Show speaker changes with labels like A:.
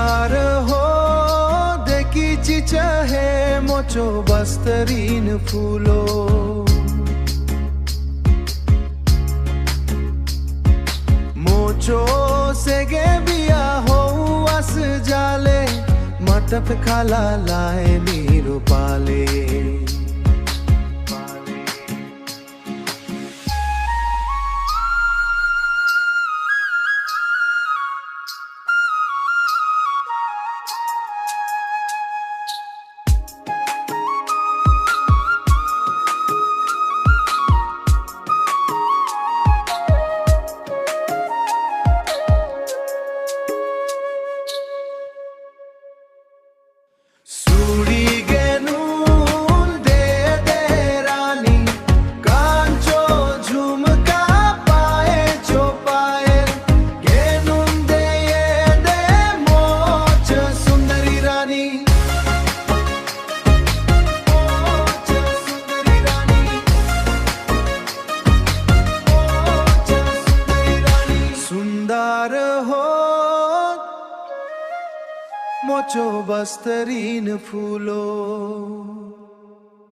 A: सुंदर हो देखी चाहे मोचो बस्तरीन फूलो मोचो सेगे बिया हो अस जाले मटप खाला लाए नीरो पाले सुंदर हो मोचो बस्तरीन फूलो।